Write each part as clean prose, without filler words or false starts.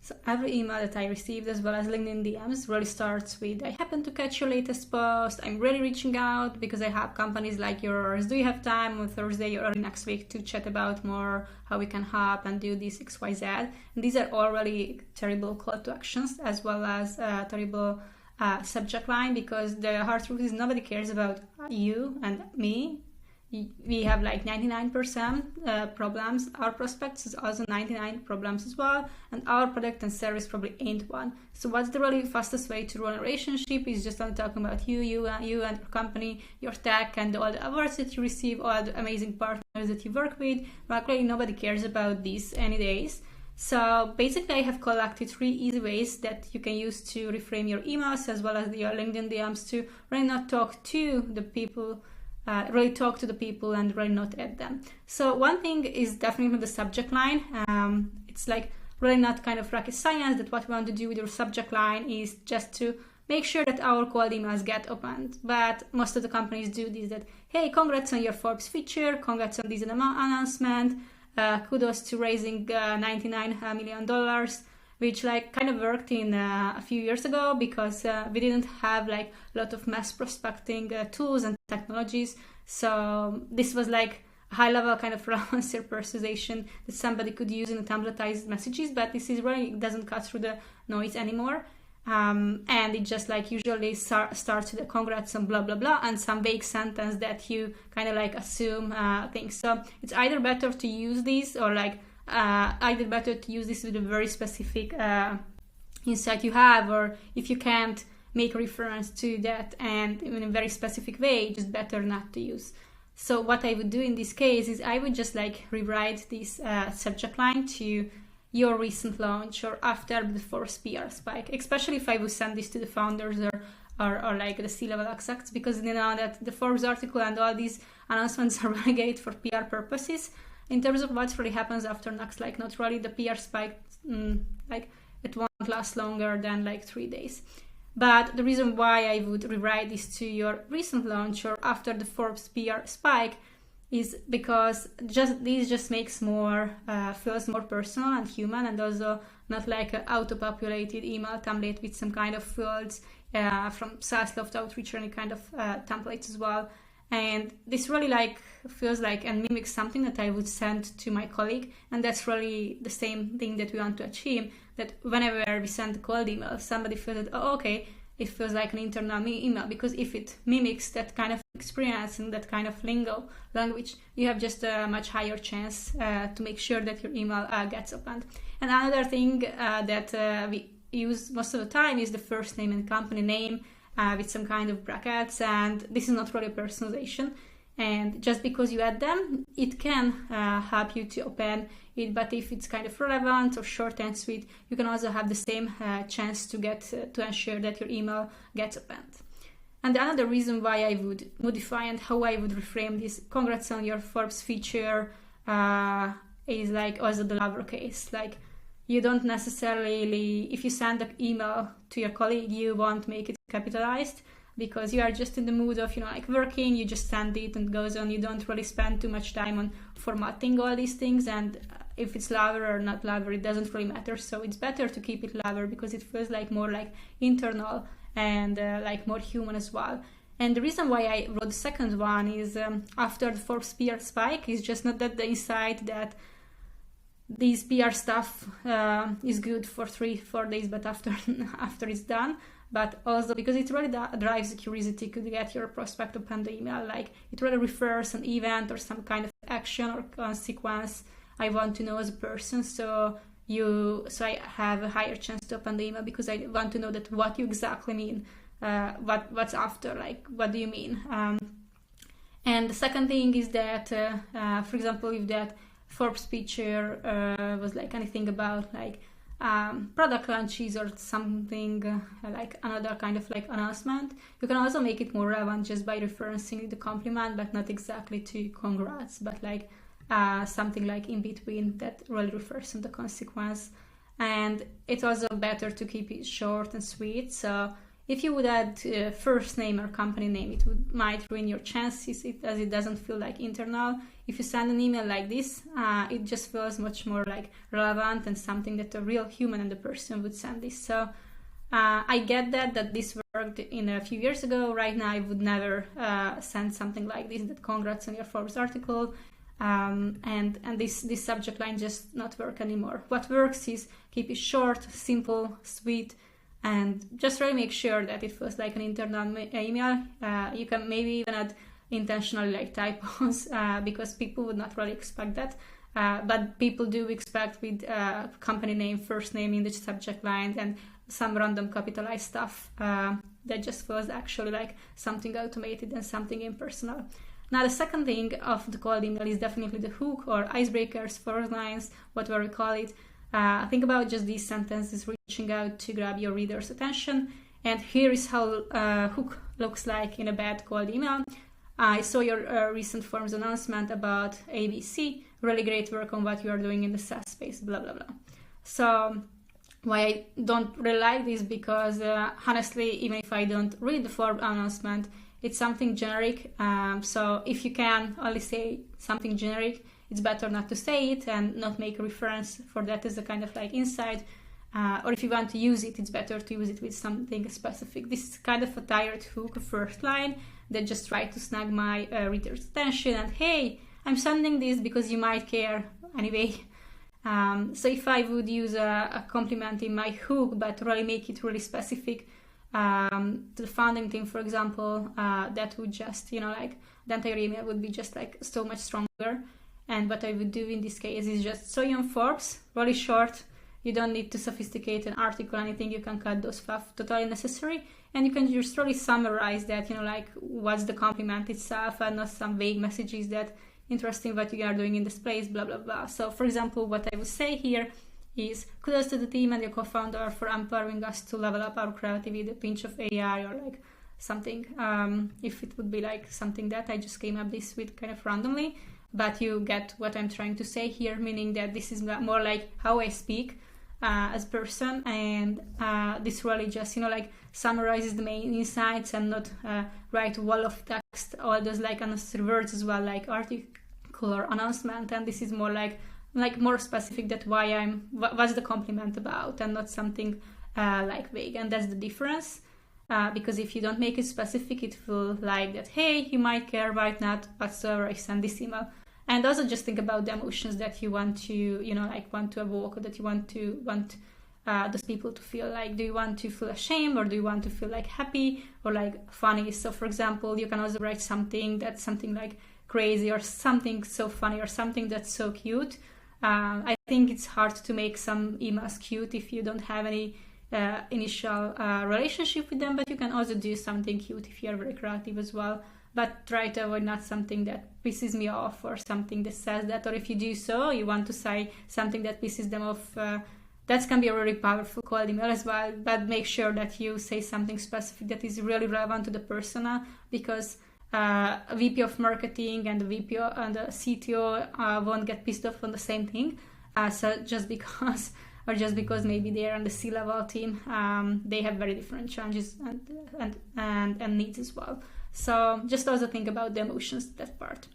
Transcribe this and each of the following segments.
So every email that I received, as well as LinkedIn DMs, really starts with, I happen to catch your latest post. I'm really reaching out because I have companies like yours. Do you have time on Thursday or early next week to chat about more how we can help and do this XYZ? And these are all really terrible call to actions, as well as terrible subject line, because the hard truth is nobody cares about you and me. We have like 99% problems. Our prospects is also 99 problems as well, and our product and service probably ain't one. So what's the really fastest way to run a relationship is just only talking about you and your company, your tech, and all the awards that you receive, all the amazing partners that you work with. Luckily, nobody cares about this any days. So basically, I have collected 3 easy ways that you can use to reframe your emails as well as your LinkedIn DMs to really not talk to the people. Really talk to the people and really not at them. So one thing is definitely the subject line. It's like really not kind of rocket science. That what we want to do with your subject line is just to make sure that our cold emails get opened. But most of the companies do this, that, hey, congrats on your Forbes feature, congrats on this announcement, kudos to raising $99 million, which like kind of worked in a few years ago because we didn't have like a lot of mass prospecting tools and technologies. So this was like a high level kind of freelancer persuasion that somebody could use in templatized messages, but this is really, it doesn't cut through the noise anymore. And it just like usually starts with a congrats and blah blah blah and some vague sentence that you kind of like assume things. So it's either better to use these or like either better to use this with a very specific insight you have, or if you can't make a reference to that and in a very specific way, just better not to use. So what I would do in this case is I would just like rewrite this subject line to your recent launch or after the Forbes PR spike, especially if I would send this to the founders or like the C-level execs, because they know that the Forbes article and all these announcements are really great for PR purposes. In terms of what really happens after next, like not really, the PR spike, like it won't last longer than like 3 days. But the reason why I would rewrite this to your recent launch or after the Forbes PR spike is because this just makes more, feels more personal and human, and also not like an auto-populated email template with some kind of fields from SalesLoft Outreach or any kind of templates as well. And this really like feels like and mimics something that I would send to my colleague. And that's really the same thing that we want to achieve, that whenever we send a cold email, somebody feels that, oh, okay, it feels like an internal email, because if it mimics that kind of experience and that kind of language, you have just a much higher chance to make sure that your email gets opened. And another thing that we use most of the time is the first name and company name, with some kind of brackets, and this is not really personalization, and just because you add them, it can help you to open it, but if it's kind of relevant or short and sweet, you can also have the same chance to get to ensure that your email gets opened. And another reason why I would modify and how I would reframe this congrats on your Forbes feature is like also the lowercase. Like, you don't necessarily, if you send an email to your colleague, you won't make it capitalized, because you are just in the mood of, like working, you just send it and it goes on. You don't really spend too much time on formatting all these things, and if it's lower or not lower, it doesn't really matter. So it's better to keep it lower because it feels like more like internal and like more human as well. And the reason why I wrote the second one is after the Forbes PR spike is just not that the insight that these PR stuff is good for 3-4 days, but after it's done, but also because it really drives the curiosity to get your prospect open the email. Like, it really refers an event or some kind of action or consequence I want to know as a person. So I have a higher chance to open the email because I want to know that what you exactly mean, what's after, like what do you mean. And the second thing is that, for example, if that Forbes feature was like anything about like product launches or something like another kind of like announcement, you can also make it more relevant just by referencing the compliment, but not exactly to congrats, but like something like in between that really refers on the consequence. And it's also better to keep it short and sweet. So if you would add first name or company name, it might ruin your chances as it doesn't feel like internal. if you send an email like this, it just feels much more like relevant and something that a real human and the person would send this. So I get that this worked in a few years ago. Right now I would never send something like this, that congrats on your Forbes article, and this subject line just not work anymore. What works is keep it short, simple, sweet, and just really make sure that it feels like an internal email. You can maybe even add intentionally like typos, because people would not really expect that. But people do expect with company name, first name in the subject line, and some random capitalized stuff that just feels actually like something automated and something impersonal. Now, the second thing of the cold email is definitely the hook or icebreakers, first lines, whatever we call it. Think about just these sentences reaching out to grab your reader's attention. And here is how hook looks like in a bad cold email. I saw your recent Forbes announcement about ABC. Really great work on what you are doing in the SaaS space, blah, blah, blah. So why I don't really like this, because honestly, even if I don't read the Forbes announcement, it's something generic. So if you can only say something generic, it's better not to say it and not make a reference for that as a kind of like insight. Or if you want to use it, it's better to use it with something specific. This is kind of a tired hook, first line, that just try to snag my reader's attention and, hey, I'm sending this because you might care anyway. So if I would use a compliment in my hook, but really make it really specific to the founding team, for example, that would just, like the entire email would be just like so much stronger. And what I would do in this case is just so you on Forbes, really short. You don't need to sophisticate an article or anything. You can cut those stuff totally necessary. And you can just really summarize that, like what's the compliment itself, and not some vague messages that interesting what you are doing in this place, blah, blah, blah. So for example, what I would say here is kudos to the team and your co-founder for empowering us to level up our creativity with a pinch of AI, or like something. If it would be like something that I just came up this with kind of randomly, but you get what I'm trying to say here, meaning that this is more like how I speak as a person, and this really just like summarizes the main insights and not write a wall of text, all those like unnecessary words as well, like article or announcement. And this is more like more specific, that what's the compliment about, and not something like vague. And that's the difference, because if you don't make it specific, it will like that, hey, you might care, might not, whatsoever, I send this email. And also just think about the emotions that you want to, want to evoke, or that you want those people to feel like. Do you want to feel ashamed, or do you want to feel like happy or like funny? So for example, you can also write something that's something like crazy, or something so funny, or something that's so cute. I think it's hard to make some emails cute if you don't have any initial relationship with them, but you can also do something cute if you're very creative as well. But try to avoid not something that pisses me off, or something that says that, or if you do so, you want to say something that pisses them off. That can be a really powerful cold email as well, but make sure that you say something specific that is really relevant to the persona, because a VP of marketing and the VP and the CTO won't get pissed off on the same thing. So just because maybe they're on the C-level team, they have very different challenges and needs as well. So just also think about the emotions, that part.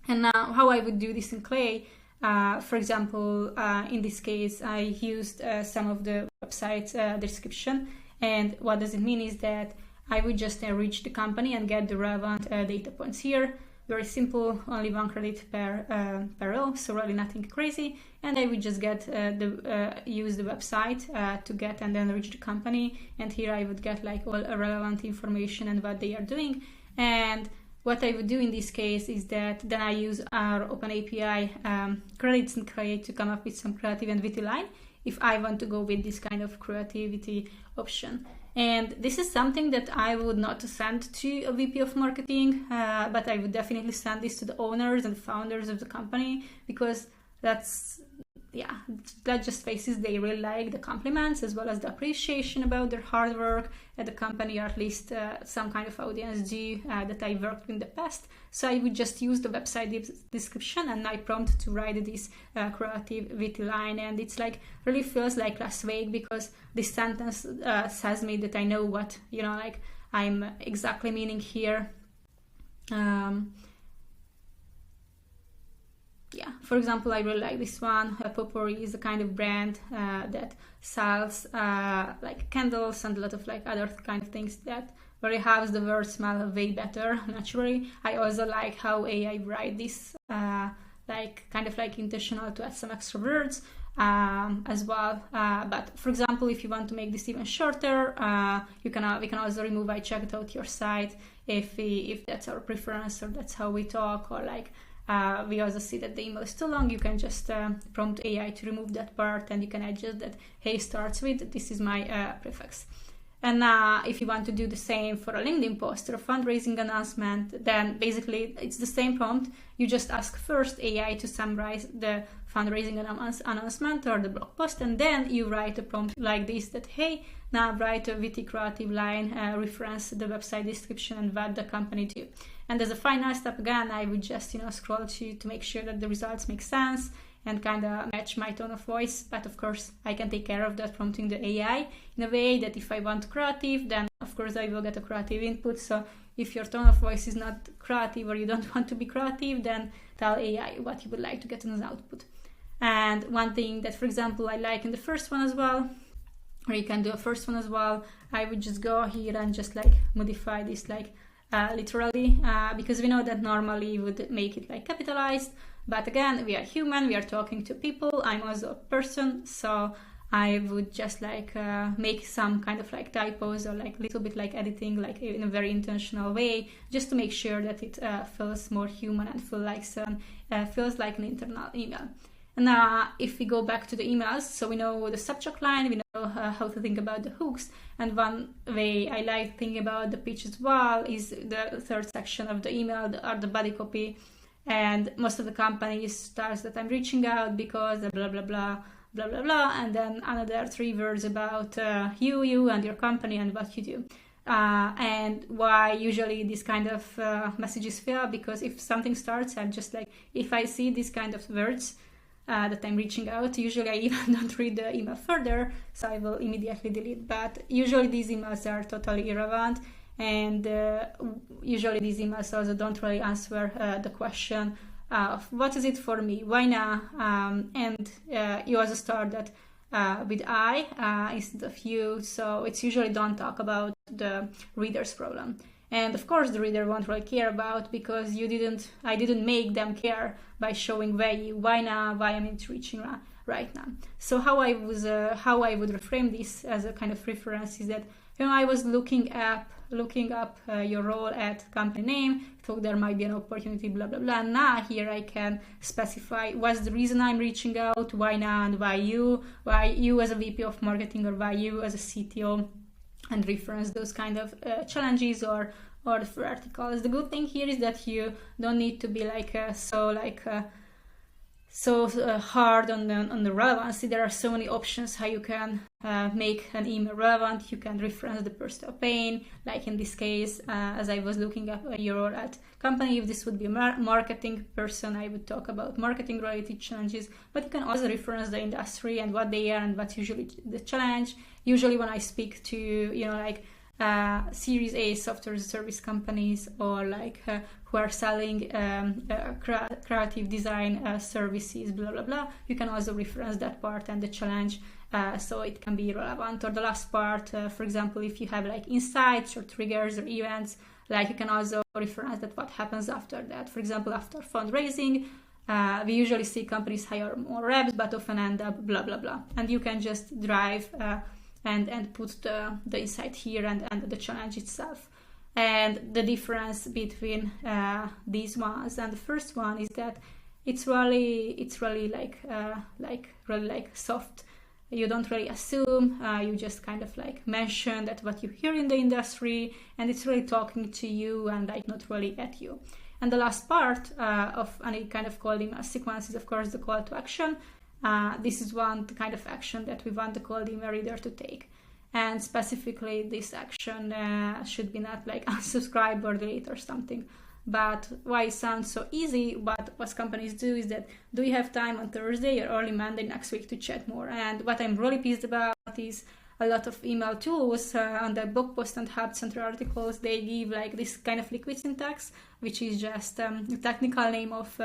And now how I would do this in Clay, for example, in this case, I used some of the website's description. And what does it mean is that I would just enrich the company and get the relevant data points here. Very simple, only 1 credit per row, so really nothing crazy. And I would just get use the website to get and then reach the company. And here I would get like all relevant information and what they are doing. And what I would do in this case is that then I use our OpenAPI credits and create to come up with some creative and witty line if I want to go with this kind of creativity option. And this is something that I would not send to a VP of marketing, but I would definitely send this to the owners and founders of the company, because that just faces they really like the compliments as well as the appreciation about their hard work at the company, or at least some kind of audience do that I worked with in the past. So I would just use the website description and my prompt to write this creative witty line, and it's like really feels like less vague, because this sentence says me that I know what I'm exactly meaning here. yeah, for example, I really like this one. Potpourri is a kind of brand that sells like candles and a lot of like other kind of things that really helps the word smell way better naturally. I also like how AI write this like kind of like intentional to add some extra words as well. But for example, if you want to make this even shorter, we can also remove I checked out your site if that's our preference or that's how we talk, or like we also see that the email is too long. You can just prompt AI to remove that part, and you can adjust that, hey, starts with this is my prefix. And if you want to do the same for a LinkedIn post or a fundraising announcement, then basically it's the same prompt. You just ask first AI to summarize the fundraising announcement or the blog post, and then you write a prompt like this that, hey, now write a witty creative line, reference the website description and what the company do. And as a final step, again, I would just scroll to make sure that the results make sense and kind of match my tone of voice. But of course, I can take care of that prompting the AI in a way that if I want creative, then of course I will get a creative input. So if your tone of voice is not creative or you don't want to be creative, then tell AI what you would like to get as an output. And one thing that, for example, I like in the first one as well, or you can do a first one as well, I would just go here and just like modify this like literally, because we know that normally you would make it like capitalized. But again, we are human, we are talking to people. I'm also a person, so I would just like make some kind of like typos or like a little bit like editing, like in a very intentional way, just to make sure that it feels more human and feels like an internal email. And if we go back to the emails, so we know the subject line, we know how to think about the hooks. And one way I like thinking about the pitch as well is the third section of the email, or the body copy. And most of the companies starts that I'm reaching out because blah, blah, blah, blah, blah, blah. And then another 3 words about you and your company and what you do. And why usually this kind of messages fail, because if something starts, I'm just like, if I see these kind of words that I'm reaching out, usually I even don't read the email further, so I will immediately delete. But usually these emails are totally irrelevant, and usually these emails also don't really answer the question of what is it for me, why now, and you also start that with I instead of you, so it's usually don't talk about the reader's problem. And of course the reader won't really care about, because I didn't make them care by showing why now, why I'm reaching right now. So how I would reframe this as a kind of reference is that I was looking up your role at company name, thought there might be an opportunity, blah blah blah. Now here I can specify what's the reason I'm reaching out, why now, and why you as a VP of marketing, or why you as a CTO, and reference those kind of challenges or the verticals. The good thing here is that you don't need to be like so hard on the relevancy. There are so many options how you can make an email relevant. You can reference the personal pain, like in this case, as I was looking at your role at company, if this would be a marketing person, I would talk about marketing related challenges, but you can also reference the industry and what they are and what's usually the challenge. Usually when I speak to Series A software as a service companies, or like who are selling creative design services, blah blah blah, you can also reference that part and the challenge, so it can be relevant. Or the last part, for example, if you have like insights or triggers or events, like you can also reference that what happens after that. For example, after fundraising, we usually see companies hire more reps but often end up blah blah blah, and you can just drive and put the insight here and the challenge itself. And the difference between these ones and the first one is that it's really like soft. You don't really assume, you just kind of like mention that what you hear in the industry, and it's really talking to you and like not really at you. And the last part of any kind of cold email sequence is of course the call to action. This is one kind of action that we want the cold email reader to take. And specifically this action should be not like unsubscribe or delete or something. But why it sounds so easy, but what companies do is that, do you have time on Thursday or early Monday next week to chat more? And what I'm really pissed about is a lot of email tools on the blog post and Hub Center articles, they give like this kind of liquid syntax, which is just the technical name of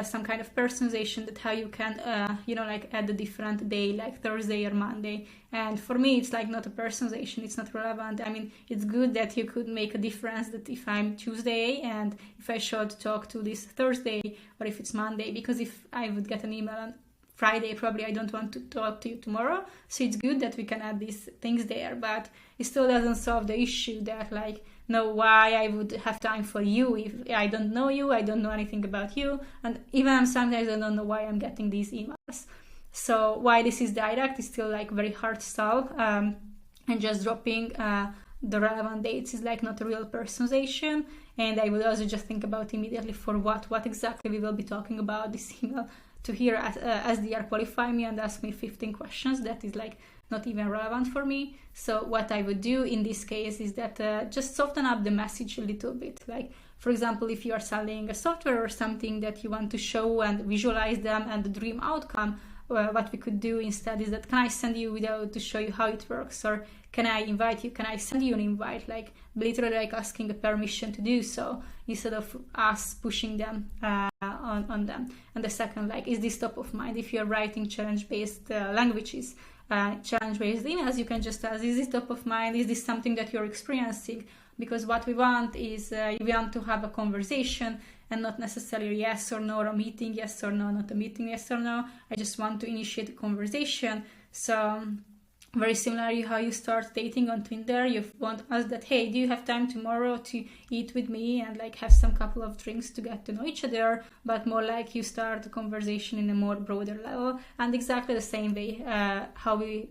some kind of personalization, that how you can like add a different day like Thursday or Monday. And for me it's like not a personalization, it's not relevant. I mean, it's good that you could make a difference, that if I'm Tuesday and if I should talk to this Thursday, or if it's Monday, because if I would get an email on Friday, probably I don't want to talk to you tomorrow. So it's good that we can add these things there, but it still doesn't solve the issue that like, no, why I would have time for you if I don't know you, I don't know anything about you, and even sometimes I don't know why I'm getting these emails. So why this is direct is still like very hard to solve, and just dropping the relevant dates is like not a real personalization. And I would also just think about immediately for what exactly we will be talking about this email. To hear SDR qualify me and ask me 15 questions, that is like not even relevant for me. So what I would do in this case is that just soften up the message a little bit. Like, for example, if you are selling a software or something that you want to show and visualize them and the dream outcome, what we could do instead is that, can I send you a video to show you how it works? Or can I invite you? Can I send you an invite? Like literally like asking a permission to do so, instead of us pushing them on them. And the second, like, is this top of mind? If you're writing challenge-based languages, challenge-based emails, you can just ask, is this top of mind? Is this something that you're experiencing? Because what we want is we want to have a conversation and not necessarily a yes or no, or a meeting, yes or no, not a meeting, yes or no. I just want to initiate a conversation. So very similarly how you start dating on Tinder, you want to ask that, hey, do you have time tomorrow to eat with me and like have some couple of drinks to get to know each other, but more like you start a conversation in a more broader level. And exactly the same way how we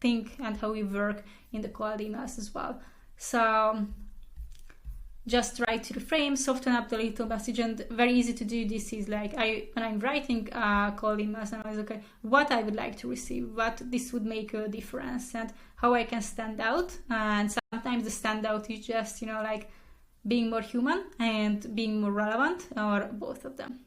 think and how we work in the cold emails as well. So just try to reframe, soften up the little message, and very easy to do this is like when I'm writing cold emails, and I was okay, what I would like to receive, what this would make a difference, and how I can stand out. And sometimes the standout is just like being more human and being more relevant, or both of them.